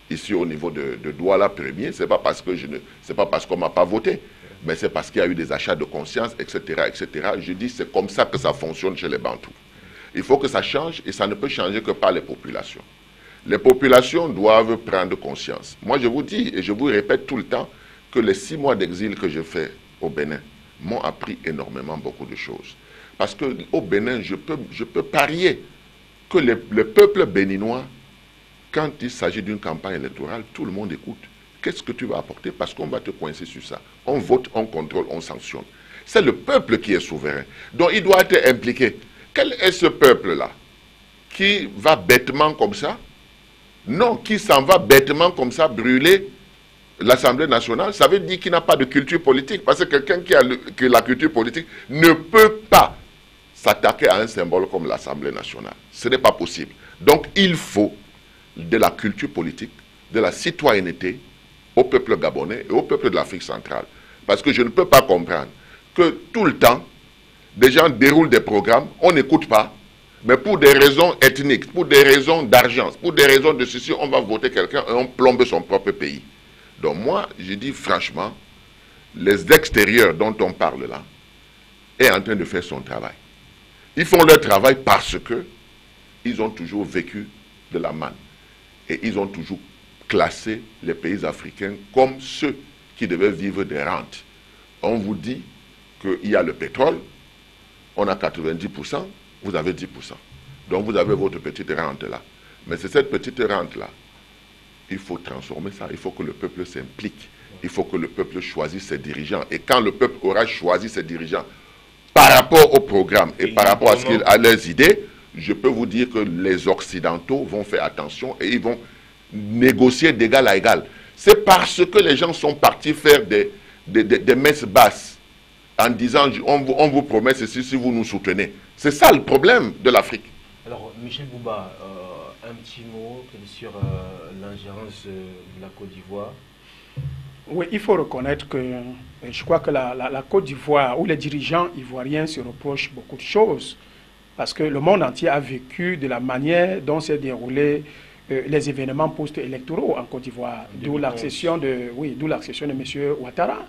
ici au niveau de Douala premier. C'est pas parce qu'on ne m'a pas voté, mais c'est parce qu'il y a eu des achats de conscience, etc., etc. Je dis c'est comme ça que ça fonctionne chez les Bantous. Il faut que ça change, et ça ne peut changer que par les populations. Les populations doivent prendre conscience. Moi, je vous dis, et je vous répète tout le temps, que les 6 mois d'exil que j'ai fait au Bénin m'ont appris énormément beaucoup de choses. Parce qu'au Bénin, je peux parier que le peuple béninois, quand il s'agit d'une campagne électorale, tout le monde écoute. Qu'est-ce que tu vas apporter? Parce qu'on va te coincer sur ça. On vote, on contrôle, on sanctionne. C'est le peuple qui est souverain. Donc il doit être impliqué. Quel est ce peuple-là qui va bêtement comme ça? Non, qui s'en va bêtement comme ça brûler l'Assemblée nationale? Ça veut dire qu'il n'a pas de culture politique. Parce que quelqu'un qui a la culture politique ne peut pas s'attaquer à un symbole comme l'Assemblée nationale. Ce n'est pas possible. Donc il faut de la culture politique, de la citoyenneté au peuple gabonais et au peuple de l'Afrique centrale. Parce que je ne peux pas comprendre que tout le temps, des gens déroulent des programmes, on n'écoute pas, mais pour des raisons ethniques, pour des raisons d'argent, pour des raisons de ceci, on va voter quelqu'un et on plombe son propre pays. Donc moi, je dis franchement, les extérieurs dont on parle là, est en train de faire son travail. Ils font leur travail parce que ils ont toujours vécu de la manne. Et ils ont toujours classé les pays africains comme ceux qui devaient vivre des rentes. On vous dit qu'il y a le pétrole, on a 90%, vous avez 10%. Donc vous avez votre petite rente là. Mais c'est cette petite rente là, il faut transformer ça, il faut que le peuple s'implique, il faut que le peuple choisisse ses dirigeants. Et quand le peuple aura choisi ses dirigeants par rapport au programme et par rapport à leurs idées, je peux vous dire que les Occidentaux vont faire attention et ils vont négocier d'égal à égal. C'est parce que les gens sont partis faire des messes basses en disant on vous promet ceci si vous nous soutenez. C'est ça le problème de l'Afrique. Alors, Michel Bouba, un petit mot sur l'ingérence de la Côte d'Ivoire. Oui, il faut reconnaître que je crois que la Côte d'Ivoire, où les dirigeants ivoiriens se reprochent beaucoup de choses, parce que le monde entier a vécu de la manière dont s'est déroulé les événements post-électoraux en Côte d'Ivoire, d'où l'accession de M. Ouattara.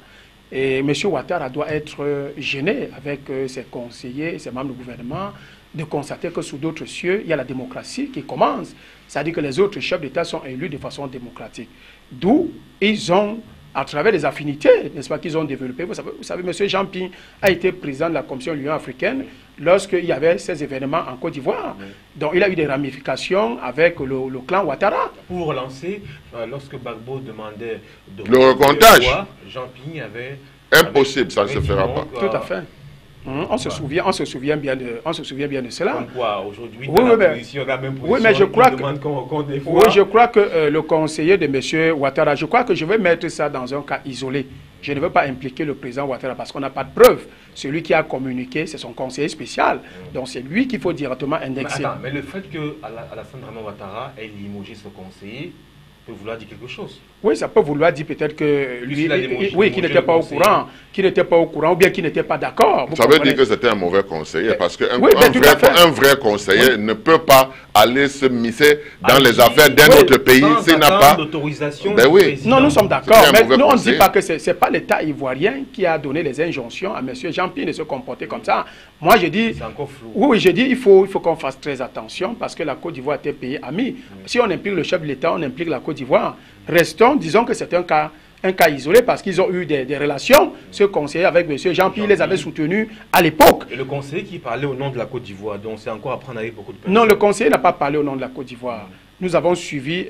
Et M. Ouattara doit être gêné avec ses conseillers, ses membres du gouvernement, de constater que sous d'autres cieux, il y a la démocratie qui commence. C'est-à-dire que les autres chefs d'État sont élus de façon démocratique. D'où ils ont, à travers les affinités, n'est-ce pas, qu'ils ont développées. Vous savez, M. Jean-Ping a été président de la Commission de l'Union africaine lorsqu'il y avait ces événements en Côte d'Ivoire. Oui. Donc il a eu des ramifications avec le clan Ouattara. Pour relancer, lorsque Gbagbo demandait le recomptage, Jean-Ping avait... Impossible, ça ne se fera pas. Tout à fait. On se souvient bien de cela. Comme quoi, aujourd'hui, oui, mais je crois je crois que le conseiller de M. Ouattara, je crois que je vais mettre ça dans un cas isolé. Je ne veux pas impliquer le président Ouattara parce qu'on n'a pas de preuves. Celui qui a communiqué, c'est son conseiller spécial. Donc c'est lui qu'il faut directement indexer. Mais le fait que Alassane Draman Ouattara ait limogé ce conseiller peut vouloir dire quelque chose. Oui, ça peut vouloir dire peut-être que lui, qui n'était pas au courant, ou bien qui n'était pas d'accord. Ça veut dire que c'était un mauvais conseiller, parce qu'un vrai conseiller ne peut pas aller se misser dans les affaires d'un autre pays s'il n'a pas d'autorisation. Non, nous sommes d'accord, mais nous on ne dit pas que c'est pas l'État ivoirien qui a donné les injonctions à M. Jean-Pierre de se comporter comme ça. Moi, je dis, c'est encore flou. Oui, je dis, il faut qu'on fasse très attention parce que la Côte d'Ivoire est un pays ami. Si on implique le chef de l'État, on implique la Côte d'Ivoire. Restons, disons que c'est un cas isolé parce qu'ils ont eu des relations. Ce conseiller avec M. Jean-Pierre les avait soutenus à l'époque. Et le conseiller qui parlait au nom de la Côte d'Ivoire, donc c'est encore à prendre avec beaucoup de personnes. Non, le conseiller n'a pas parlé au nom de la Côte d'Ivoire. Nous avons suivi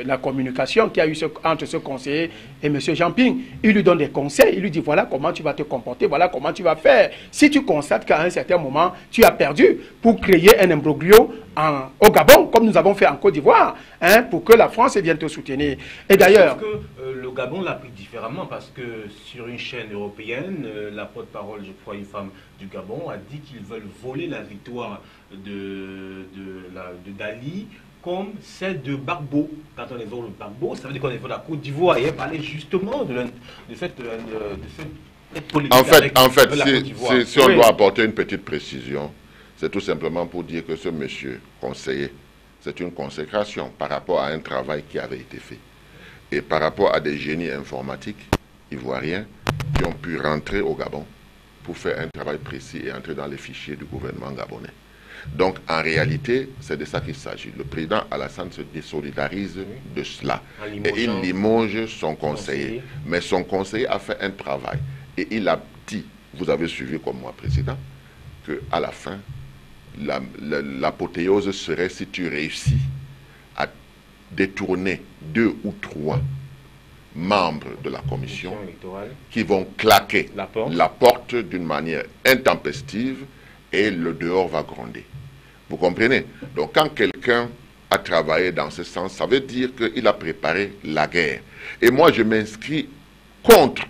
la communication qu'il y a eu entre ce conseiller et M. Jean-Pierre. Il lui donne des conseils, il lui dit voilà comment tu vas te comporter, voilà comment tu vas faire. Si tu constates qu'à un certain moment, tu as perdu pour créer un imbroglio au Gabon, comme nous avons fait en Côte d'Ivoire, pour que la France vienne te soutenir. Et d'ailleurs... Sauf que le Gabon l'a pris différemment parce que sur une chaîne européenne, la porte-parole, je crois, une femme du Gabon, a dit qu'ils veulent voler la victoire de Dali comme celle de Gbagbo. Quand on évoque le Gbagbo, ça veut dire qu'on évoque la Côte d'Ivoire. Et elle parlait justement de cette politique. En fait, si on doit apporter une petite précision, c'est tout simplement pour dire que ce monsieur conseiller, c'est une consécration par rapport à un travail qui avait été fait. Et par rapport à des génies informatiques ivoiriens qui ont pu rentrer au Gabon pour faire un travail précis et entrer dans les fichiers du gouvernement gabonais. Donc, en réalité, c'est de ça qu'il s'agit. Le président Alassane se désolidarise de cela. Et il limoge son conseiller. Mais son conseiller a fait un travail. Et il a dit, vous avez suivi comme moi, président, qu'à la fin, l'apothéose serait si tu réussis à détourner 2 ou 3 membres de la commission qui vont claquer la porte d'une manière intempestive et le dehors va gronder. Vous comprenez? Donc quand quelqu'un a travaillé dans ce sens, ça veut dire qu'il a préparé la guerre. Et moi je m'inscris contre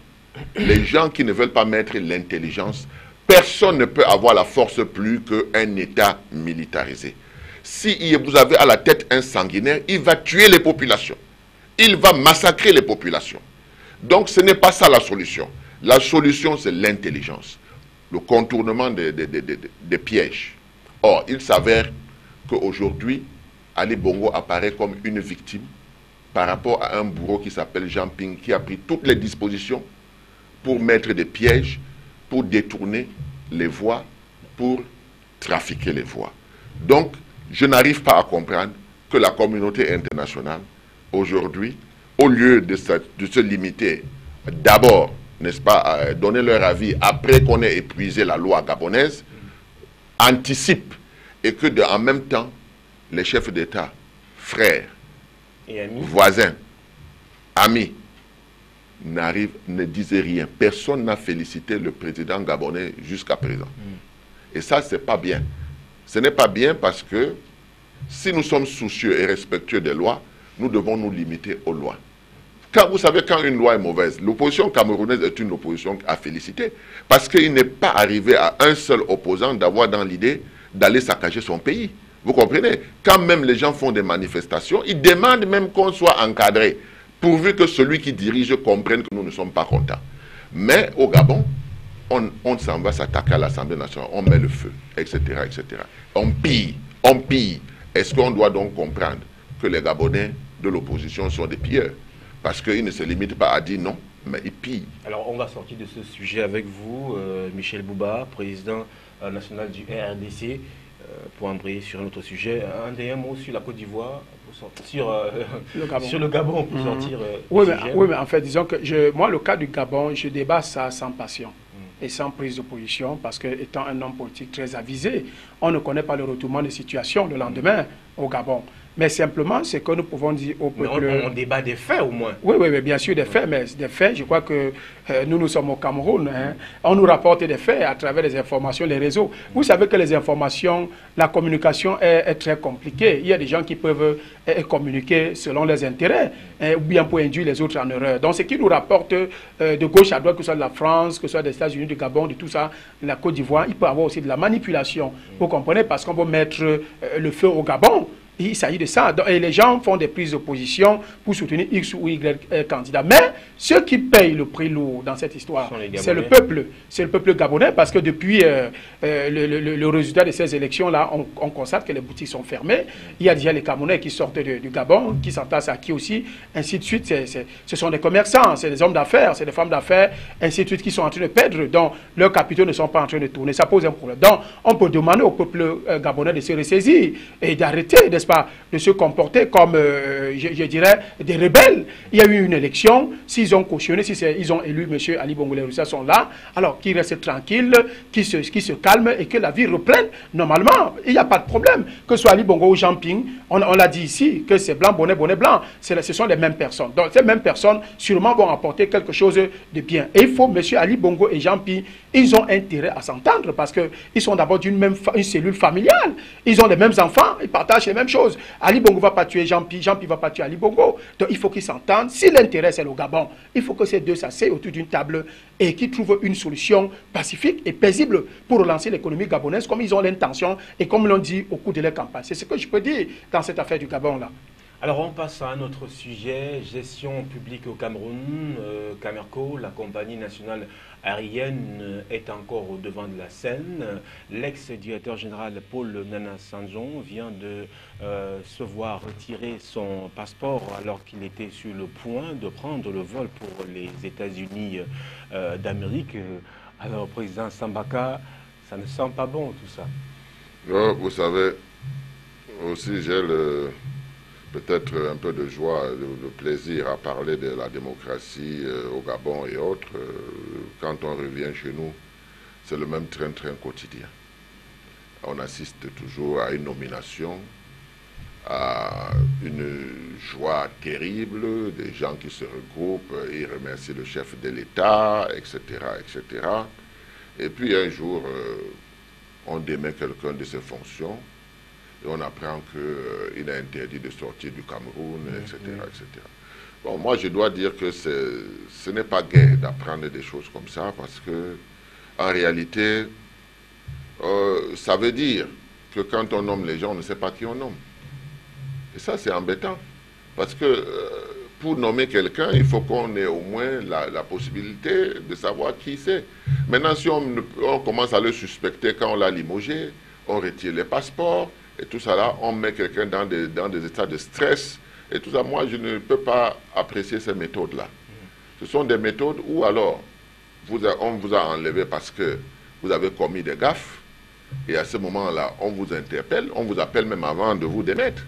les gens qui ne veulent pas mettre l'intelligence. Personne ne peut avoir la force plus qu'un État militarisé. Si vous avez à la tête un sanguinaire, il va tuer les populations. Il va massacrer les populations. Donc ce n'est pas ça la solution. La solution, c'est l'intelligence. Le contournement des pièges. Or, il s'avère qu'aujourd'hui, Ali Bongo apparaît comme une victime par rapport à un bourreau qui s'appelle Jean Ping, qui a pris toutes les dispositions pour mettre des pièges, pour détourner les voies, pour trafiquer les voies. Donc, je n'arrive pas à comprendre que la communauté internationale, aujourd'hui, au lieu de se limiter d'abord, n'est-ce pas, à donner leur avis après qu'on ait épuisé la loi gabonaise, anticipe et que en même temps, les chefs d'État, frères, et amis, voisins, amis, ne disaient rien. Personne n'a félicité le président gabonais jusqu'à présent. Et ça, c'est pas bien. Ce n'est pas bien parce que si nous sommes soucieux et respectueux des lois, nous devons nous limiter aux lois. Quand vous savez, quand une loi est mauvaise, l'opposition camerounaise est une opposition à féliciter. Parce qu'il n'est pas arrivé à un seul opposant d'avoir dans l'idée d'aller saccager son pays. Vous comprenez? Quand même les gens font des manifestations, ils demandent même qu'on soit encadré, pourvu que celui qui dirige comprenne que nous ne sommes pas contents. Mais au Gabon, on s'en va s'attaquer à l'Assemblée nationale, on met le feu, etc., etc. On pille, on pille. Est-ce qu'on doit donc comprendre que les Gabonais de l'opposition sont des pilleurs? Parce qu'ils ne se limitent pas à dire non, mais ils pillent. Alors, on va sortir de ce sujet avec vous, Michel Bouba, président national du RDC, pour embrayer sur un autre sujet. Un dernier mot sur la Côte d'Ivoire, sur le Gabon, pour sortir oui, mais en fait, disons que moi, le cas du Gabon, je débat ça sans passion et sans prise de position, parce que étant un homme politique très avisé, on ne connaît pas le retournement de situation le lendemain au Gabon. Mais simplement, ce que nous pouvons dire au peuple... On débat des faits au moins. Oui, oui, bien sûr, des faits, mais des faits, je crois que nous sommes au Cameroun. Hein. On nous rapporte des faits à travers les informations, les réseaux. Vous savez que les informations, la communication est très compliquée. Il y a des gens qui peuvent communiquer selon leurs intérêts, ou bien pour induire les autres en erreur. Donc, ce qui nous rapporte de gauche à droite, que ce soit de la France, que ce soit des États-Unis, du Gabon, de tout ça, de la Côte d'Ivoire, il peut y avoir aussi de la manipulation. Vous comprenez? Parce qu'on veut mettre le feu au Gabon. Il s'agit de ça. Et les gens font des prises de position pour soutenir X ou Y candidat. Mais ceux qui payent le prix lourd dans cette histoire, c'est le peuple. C'est le peuple gabonais parce que depuis le résultat de ces élections-là, on constate que les boutiques sont fermées. Il y a déjà les Camerounais qui sortent du Gabon, qui s'entassent à qui aussi, ainsi de suite. Ce sont des commerçants, c'est des hommes d'affaires, c'est des femmes d'affaires, ainsi de suite, qui sont en train de perdre. Donc, leurs capitaux ne sont pas en train de tourner. Ça pose un problème. Donc, on peut demander au peuple gabonais de se ressaisir et d'arrêter, n'est-ce pas, de se comporter comme, je dirais, des rebelles. Il y a eu une élection, s'ils ont cautionné, ils ont élu M. Ali Bongo les Russes sont là, alors qu'ils restent tranquilles, qu'ils se calment et que la vie reprenne normalement. Il n'y a pas de problème. Que ce soit Ali Bongo ou Jean Ping, on l'a dit ici, que c'est blanc, bonnet, blanc. Ce sont les mêmes personnes. Donc ces mêmes personnes sûrement vont apporter quelque chose de bien. Et il faut, M. Ali Bongo et Jean Ping, ils ont intérêt à s'entendre parce qu'ils sont d'abord d'une même cellule familiale. Ils ont les mêmes enfants, ils partagent les mêmes choses. Ali Bongo ne va pas tuer Jean-Pi, Jean-Pi ne va pas tuer Ali Bongo. Donc il faut qu'ils s'entendent. Si l'intérêt c'est le Gabon, il faut que ces deux s'asseyent autour d'une table et qu'ils trouvent une solution pacifique et paisible pour relancer l'économie gabonaise comme ils ont l'intention et comme l'ont dit au cours de leur campagne. C'est ce que je peux dire dans cette affaire du Gabon-là. Alors on passe à un autre sujet, gestion publique au Cameroun. Camerco, la compagnie nationale aérienne, est encore au devant de la scène. L'ex-directeur général Paul Nana Sanjon vient de se voir retirer son passeport alors qu'il était sur le point de prendre le vol pour les États-Unis d'Amérique. Alors président Sambaka, ça ne sent pas bon tout ça. Non, vous savez, aussi j'ai peut-être un peu de joie, de plaisir à parler de la démocratie au Gabon et autres. Quand on revient chez nous, c'est le même train-train quotidien. On assiste toujours à une nomination, à une joie terrible, des gens qui se regroupent et remercient le chef de l'État, etc., etc. Et puis un jour, on démet quelqu'un de ses fonctions, et on apprend qu'il est interdit de sortir du Cameroun, etc., etc. Bon, moi, je dois dire que ce n'est pas gai d'apprendre des choses comme ça, parce que, en réalité, ça veut dire que quand on nomme les gens, on ne sait pas qui on nomme. Et ça, c'est embêtant, parce que pour nommer quelqu'un, il faut qu'on ait au moins la possibilité de savoir qui c'est. Maintenant, si on commence à le suspecter quand on l'a limogé, on retire les passeports, et tout ça là, on met quelqu'un dans des états de stress. Et tout ça, moi, je ne peux pas apprécier ces méthodes-là. Ce sont des méthodes où alors, on vous a enlevé parce que vous avez commis des gaffes. Et à ce moment-là, on vous interpelle, on vous appelle même avant de vous démettre.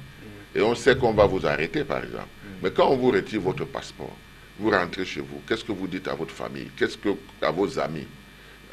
Et on sait qu'on va vous arrêter, par exemple. Mais quand on vous retire votre passeport, vous rentrez chez vous, qu'est-ce que vous dites à votre famille? Qu'est-ce que à vos amis?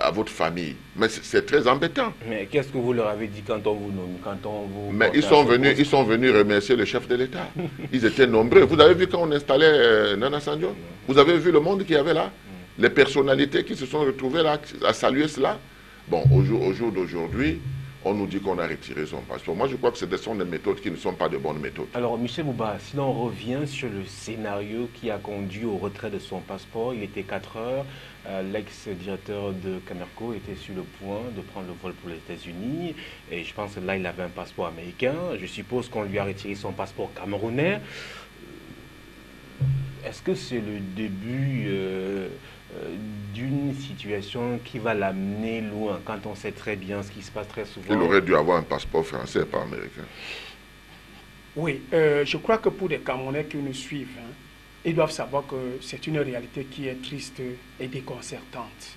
À votre famille? Mais c'est très embêtant. Mais qu'est-ce que vous leur avez dit quand on vous nomme, quand on vous... Mais ils sont venus remercier le chef de l'État. Ils étaient nombreux. Vous avez vu quand on installait Nana Sanjon? Vous avez vu le monde qu'il y avait là? Les personnalités qui se sont retrouvées là à saluer cela? Bon, au jour d'aujourd'hui, on nous dit qu'on a retiré son passeport. Moi, je crois que ce sont des méthodes qui ne sont pas de bonnes méthodes. Alors, Michel Bouba, sinon on revient sur le scénario qui a conduit au retrait de son passeport. Il était 4 heures. L'ex-directeur de Camerco était sur le point de prendre le vol pour les États-Unis. Et je pense que là, il avait un passeport américain. Je suppose qu'on lui a retiré son passeport camerounais. Est-ce que c'est le début d'une situation qui va l'amener loin, quand on sait très bien ce qui se passe très souvent? Il aurait dû avoir un passeport français, pas américain. Oui, je crois que pour les Camerounais qui nous suivent, hein, ils doivent savoir que c'est une réalité qui est triste et déconcertante.